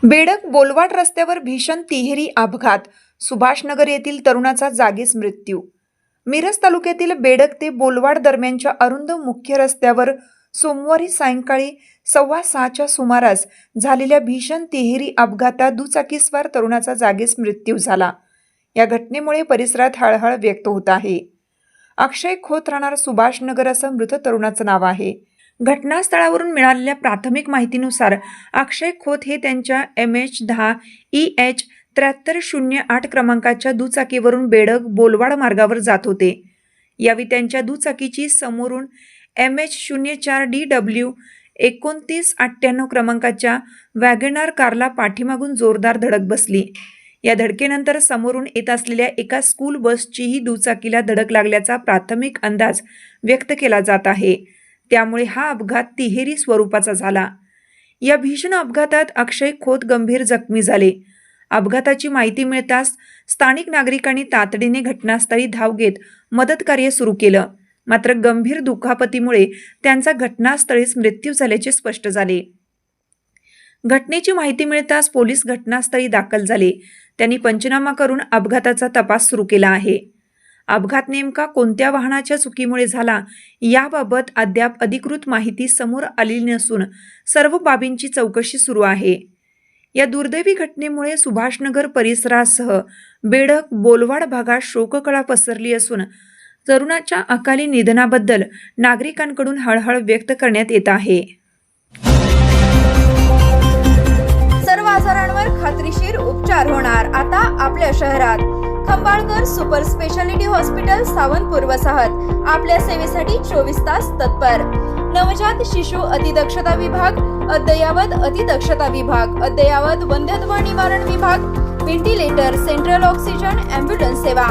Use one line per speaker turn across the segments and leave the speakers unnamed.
बेडक बोलवाड रस्त्यावर भीषण तिहेरी अपघात. सुभाषनगर येथील तरुणाचा जागीच मृत्यू. मिरज तालुक्यातील बेडक ते बोलवाड दरम्यानच्या अरुंद मुख्य रस्त्यावर सोमवारी सायंकाळी 6:15च्या सुमारास झालेल्या भीषण तिहेरी अपघातात दुचाकीस्वार तरुणाचा जागीच मृत्यू झाला. या घटनेमुळे परिसरात हळहळ व्यक्त होत आहे. अक्षय खोत राहणार सुभाषनगर असं मृत तरुणाचं नाव आहे. घटनास्थळावरून मिळालेल्या प्राथमिक माहितीनुसार अक्षय खोत हे त्यांच्या MH10 EH 7308 क्रमांकाच्या दुचाकीवरून बेडक बोलवाड मार्गावर जात होते. यावेळी त्यांच्या दुचाकीची समोरून MH04 DW 2998 क्रमांकाच्या वॅगनार कारला पाठीमागून जोरदार धडक बसली. या धडकेनंतर समोरून येत असलेल्या एका स्कूल बसचीही दुचाकीला धडक लागल्याचा प्राथमिक अंदाज व्यक्त केला जात आहे. त्यामुळे हा अपघात तिहेरी स्वरूपाचा झाला. या भीषण अपघातात अक्षय खोत गंभीर जखमी झाले. अपघाताची माहिती मिळताच स्थानिक नागरिकांनी तातडीने घटनास्थळी धाव घेत मदत कार्य सुरू केलं. मात्र गंभीर दुखापतीमुळे त्यांचा घटनास्थळीच मृत्यू झाल्याचे स्पष्ट झाले. घटनेची माहिती मिळताच पोलीस घटनास्थळी दाखल झाले. त्यांनी पंचनामा करून अपघाताचा तपास सुरू केला आहे. अपघात नेमका कोणत्या वाहनाच्या चुकीमुळे झाला याबाबत अद्याप अधिकृत माहिती समोर आलेली नसून सर्व बाबींची चौकशी सुरू आहे. या दुर्दैवी घटनेमुळे सुभाषनगर परिसरासह बेडक बोलवाड भागात शोककळा पसरली असून तरुणाच्या अकाली निधनाबद्दल नागरिकांकडून हळहळ व्यक्त करण्यात येत आहे.
सर्व आजारांवर खात्रीशीर उपचार होणार आता आपल्या शहरात. Khambalkar super speciality hospital Sawantpur वसाहत आपल्या सेवेसाठी 24 तास तत्पर. नवजात शिशु अतिदक्षता विभाग, अद्ययावत अतिदक्षता विभाग, अद्ययावत वंध्यत्व निवारण विभाग, व्हेंटिलेटर, सेंट्रल ऑक्सिजन, ॲम्ब्युलन्स सेवा,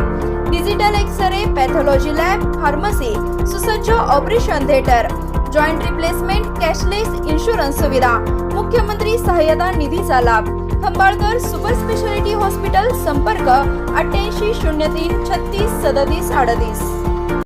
digital X ray, pathology lab, pharmacy, सुसज्ज operation theatre, joint replacement, cashless insurance सुविधा, मुख्यमंत्री सहाय्यता निधीचा लाभ. Khambalkar super speciality hospital. संपर्क 88 03 36 37 38.